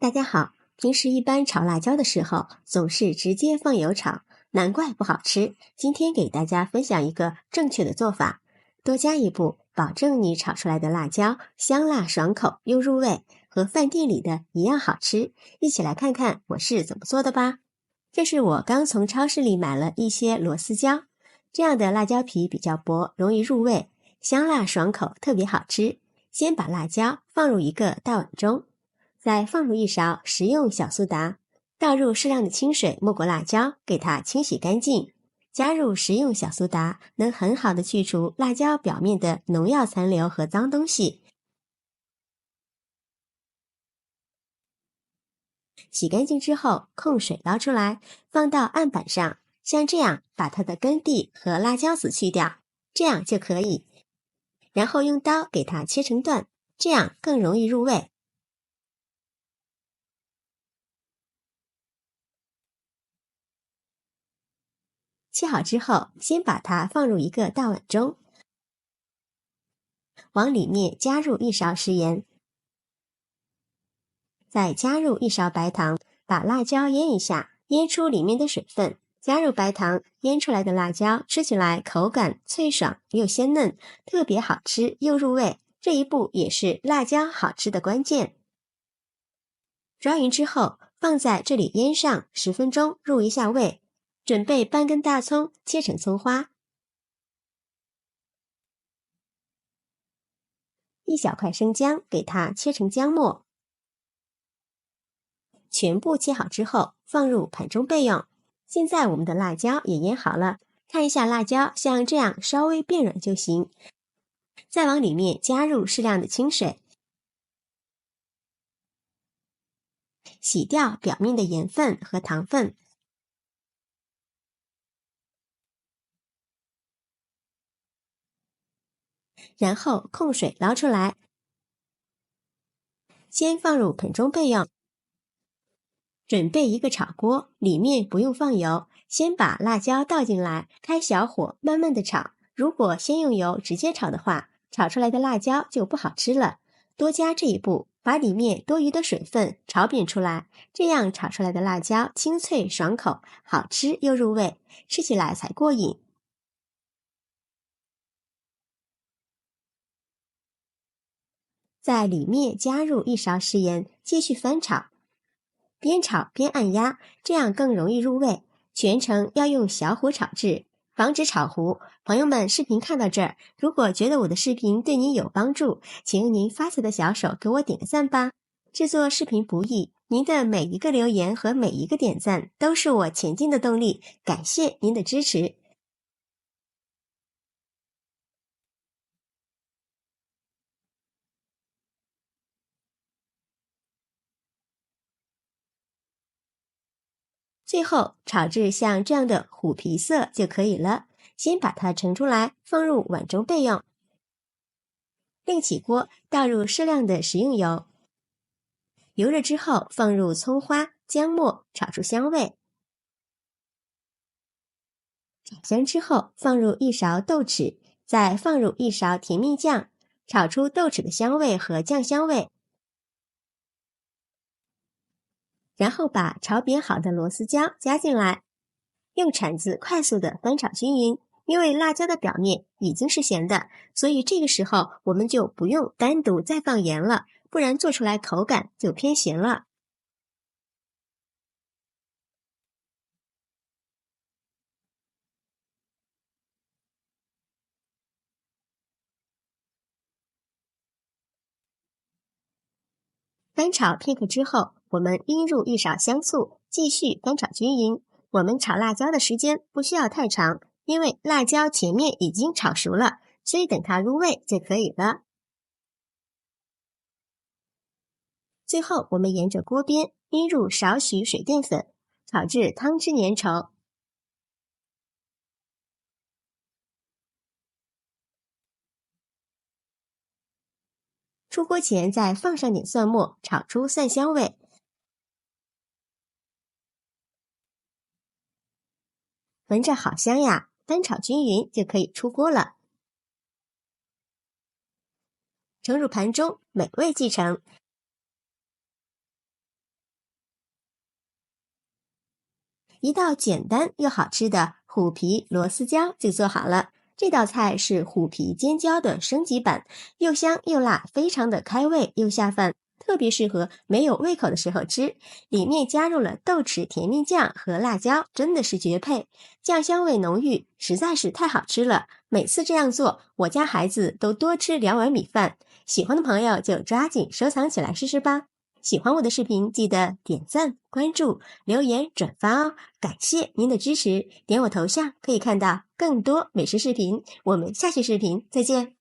大家好，平时一般炒辣椒的时候总是直接放油炒，难怪不好吃。今天给大家分享一个正确的做法，多加一步，保证你炒出来的辣椒香辣爽口又入味，和饭店里的一样好吃。一起来看看我是怎么做的吧。这是我刚从超市里买了一些螺丝椒，这样的辣椒皮比较薄，容易入味，香辣爽口，特别好吃。先把辣椒放入一个大碗中。再放入一勺食用小苏打，倒入适量的清水没过辣椒，给它清洗干净。加入食用小苏打，能很好的去除辣椒表面的农药残留和脏东西。洗干净之后，控水捞出来，放到案板上，像这样把它的根蒂和辣椒籽去掉，这样就可以。然后用刀给它切成段，这样更容易入味。切好之后，先把它放入一个大碗中，往里面加入一勺食盐，再加入一勺白糖，把辣椒腌一下，腌出里面的水分。加入白糖，腌出来的辣椒吃起来口感脆爽又鲜嫩，特别好吃又入味。这一步也是辣椒好吃的关键。抓匀之后，放在这里腌上10分钟，入一下味。准备半根大葱，切成葱花，一小块生姜，给它切成姜末。全部切好之后，放入盘中备用。现在我们的辣椒也腌好了，看一下辣椒像这样稍微变软就行。再往里面加入适量的清水，洗掉表面的盐分和糖分。然后控水捞出来，先放入盆中备用。准备一个炒锅，里面不用放油，先把辣椒倒进来，开小火慢慢的炒。如果先用油直接炒的话，炒出来的辣椒就不好吃了。多加这一步，把里面多余的水分炒扁出来，这样炒出来的辣椒清脆爽口，好吃又入味，吃起来才过瘾。在里面加入一勺食盐，继续翻炒。边炒边按压，这样更容易入味。全程要用小火炒制，防止炒糊。朋友们，视频看到这儿，如果觉得我的视频对您有帮助，请用您发财的小手给我点个赞吧。制作视频不易，您的每一个留言和每一个点赞都是我前进的动力，感谢您的支持。最后炒至像这样的虎皮色就可以了，先把它盛出来，放入碗中备用。另起锅，倒入适量的食用油，油热之后放入葱花、姜末，炒出香味。炒香之后放入一勺豆豉，再放入一勺甜面酱，炒出豆豉的香味和酱香味。然后把炒扁好的螺丝椒加进来，用铲子快速的翻炒均匀。因为辣椒的表面已经是咸的，所以这个时候我们就不用单独再放盐了，不然做出来口感就偏咸了。翻炒片刻之后，我们应入一勺香醋，继续翻炒均匀。我们炒辣椒的时间不需要太长，因为辣椒前面已经炒熟了，所以等它入味就可以了。最后，我们沿着锅边应入少许水淀粉，炒至汤汁粘稠。出锅前再放上点蒜末，炒出蒜香味。闻着好香呀！翻炒均匀就可以出锅了。盛入盘中，美味继承。一道简单又好吃的虎皮螺丝椒就做好了。这道菜是虎皮尖椒的升级版，又香又辣，非常的开胃又下饭，特别适合没有胃口的时候吃。里面加入了豆豉甜面酱和辣椒，真的是绝配，酱香味浓郁，实在是太好吃了。每次这样做，我家孩子都多吃2碗米饭。喜欢的朋友就抓紧收藏起来试试吧。喜欢我的视频，记得点赞、关注、留言、转发哦！感谢您的支持，点我头像可以看到更多美食视频。我们下期视频再见。